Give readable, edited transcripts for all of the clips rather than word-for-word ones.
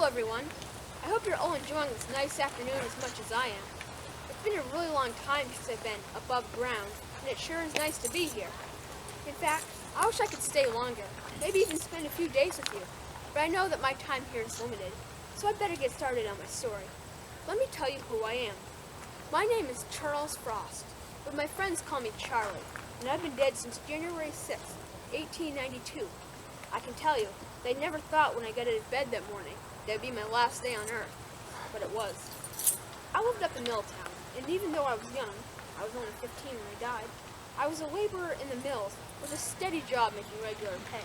everyone. I hope you're all enjoying this nice afternoon as much as I am. It's been a really long time since I've been above ground, and it sure is nice to be here. In fact, I wish I could stay longer, maybe even spend a few days with you, but I know that my time here is limited, so I'd better get started on my story. Let me tell you who I am. My name is Charles Frost, but my friends call me Charlie, and I've been dead since January 6th, 1892. I can tell you, they never thought when I got out of bed that morning that would be my last day on Earth, but it was. I lived up in Milltown, and even though I was young, I was only 15 when I died, I was a laborer in the mills with a steady job making regular pay.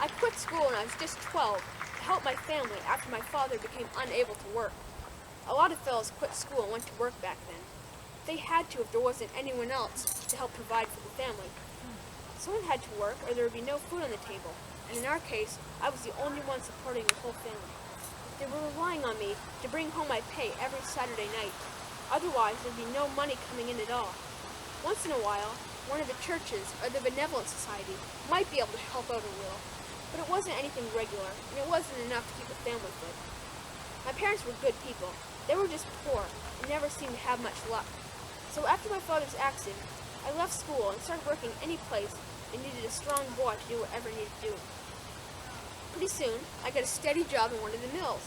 I quit school when I was just 12 to help my family after my father became unable to work. A lot of fellows quit school and went to work back then. They had to if there wasn't anyone else to help provide for the family. Someone had to work or there would be no food on the table, and in our case, I was the only one supporting the whole family. They were relying on me to bring home my pay every Saturday night. Otherwise, there'd be no money coming in at all. Once in a while, one of the churches or the benevolent society might be able to help out a little, but it wasn't anything regular, and it wasn't enough to keep the family fed. My parents were good people. They were just poor and never seemed to have much luck. So after my father's accident, I left school and started working any place that needed a strong boy to do whatever needed doing. Pretty soon, I got a steady job in one of the mills.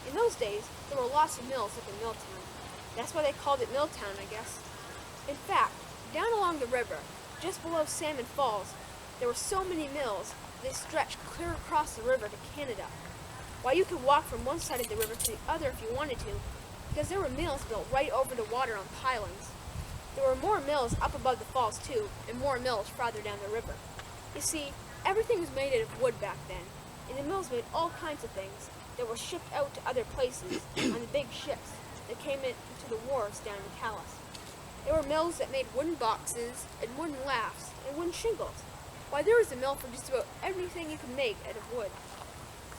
In those days, there were lots of mills up in Milltown. That's why they called it Milltown, I guess. In fact, down along the river, just below Salmon Falls, there were so many mills they stretched clear across the river to Canada. Why, you could walk from one side of the river to the other if you wanted to, because there were mills built right over the water on pilings. There were more mills up above the falls too, and more mills farther down the river. You see, everything was made out of wood back then, and the mills made all kinds of things that were shipped out to other places on the big ships that came into the wharves down in Calais. There were mills that made wooden boxes, and wooden rafts, and wooden shingles. Why, there was a mill for just about everything you could make out of wood.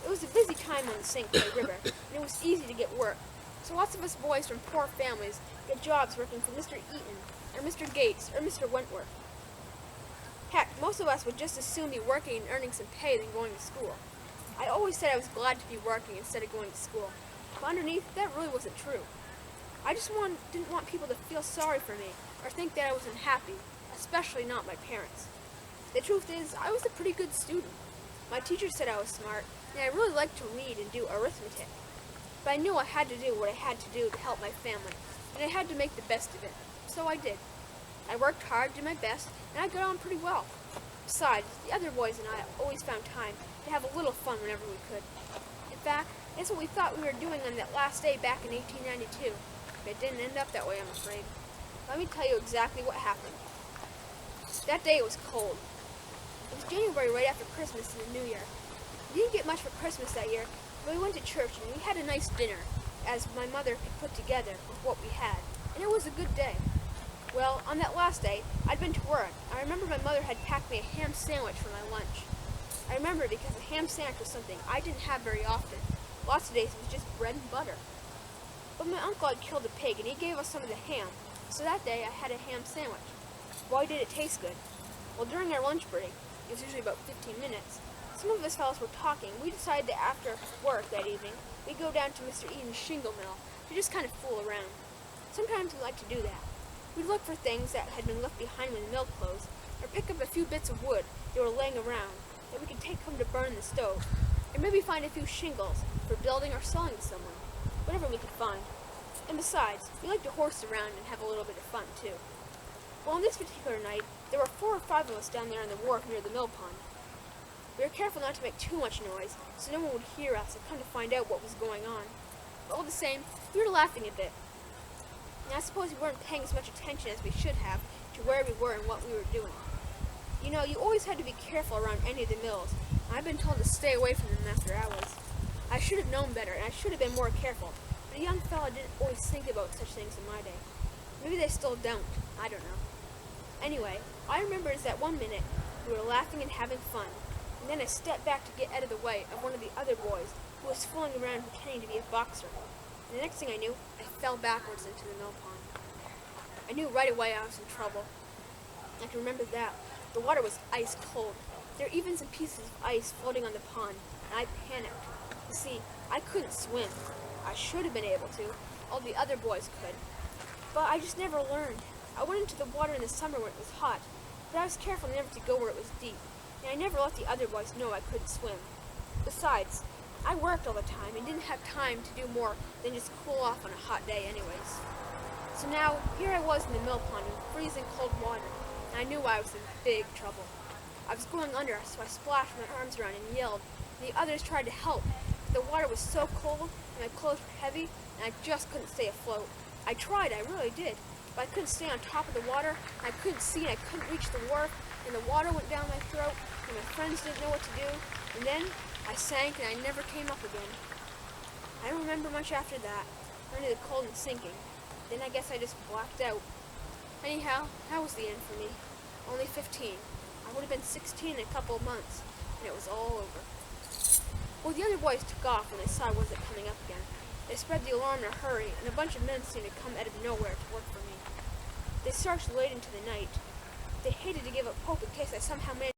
It was a busy time on the St. Clair River, and it was easy to get work. So lots of us boys from poor families get jobs working for Mr. Eaton, or Mr. Gates, or Mr. Wentworth. Heck, most of us would just as soon be working and earning some pay than going to school. I always said I was glad to be working instead of going to school, but underneath, that really wasn't true. I just didn't want people to feel sorry for me, or think that I was unhappy, especially not my parents. The truth is, I was a pretty good student. My teacher said I was smart, and I really liked to read and do arithmetic. But I knew I had to do what I had to do to help my family, and I had to make the best of it. So I did. I worked hard, did my best, and I got on pretty well. Besides, the other boys and I always found time to have a little fun whenever we could. In fact, that's what we thought we were doing on that last day back in 1892. But it didn't end up that way, I'm afraid. Let me tell you exactly what happened. That day it was cold. It was January right after Christmas and the New Year. We didn't get much for Christmas that year, but we went to church and we had a nice dinner, as my mother could put together with what we had, and it was a good day. Well, on that last day, I'd been to work. I remember my mother had packed me a ham sandwich for my lunch. I remember because a ham sandwich was something I didn't have very often. Lots of days it was just bread and butter. But my uncle had killed a pig and he gave us some of the ham, so that day I had a ham sandwich. Why did it taste good? Well, during our lunch break, it was usually about 15 minutes, some of us fellows were talking. We decided that after work that evening, we'd go down to Mr. Eaton's shingle mill to just kind of fool around. Sometimes we liked to do that. We'd look for things that had been left behind when the mill closed, or pick up a few bits of wood that were laying around that we could take home to burn in the stove, or maybe find a few shingles for building or selling to someone, whatever we could find. And besides, we liked to horse around and have a little bit of fun too. Well, on this particular night, there were 4 or 5 of us down there on the wharf near the mill pond. We were careful not to make too much noise, so no one would hear us and come to find out what was going on. But all the same, we were laughing a bit. And I suppose we weren't paying as much attention as we should have to where we were and what we were doing. You know, you always had to be careful around any of the mills, and I've been told to stay away from them after hours. I should have known better, and I should have been more careful, but a young fella didn't always think about such things in my day. Maybe they still don't, I don't know. Anyway, all I remember is that one minute we were laughing and having fun, and then I stepped back to get out of the way of one of the other boys who was fooling around pretending to be a boxer. And the next thing I knew, I fell backwards into the mill pond. I knew right away I was in trouble. I can remember that. The water was ice cold. There were even some pieces of ice floating on the pond, and I panicked. You see, I couldn't swim. I should have been able to. All the other boys could. But I just never learned. I went into the water in the summer when it was hot, but I was careful never to go where it was deep, and I never let the other boys know I couldn't swim. Besides, I worked all the time and didn't have time to do more than just cool off on a hot day anyways. So now, here I was in the mill pond in freezing cold water, and I knew I was in big trouble. I was going under, so I splashed my arms around and yelled, and the others tried to help. But the water was so cold, and my clothes were heavy, and I just couldn't stay afloat. I tried, I really did, but I couldn't stay on top of the water, and I couldn't see, and I couldn't reach the wharf, and the water went down my throat, and my friends didn't know what to do, and then I sank, and I never came up again. I don't remember much after that, only the cold and sinking. Then I guess I just blacked out. Anyhow, that was the end for me. Only 15. I would have been 16 in a couple of months, and it was all over. Well, the other boys took off when they saw I wasn't coming up again. They spread the alarm in a hurry, and a bunch of men seemed to come out of nowhere to work for me. They searched late into the night. They hated to give up hope in case I somehow managed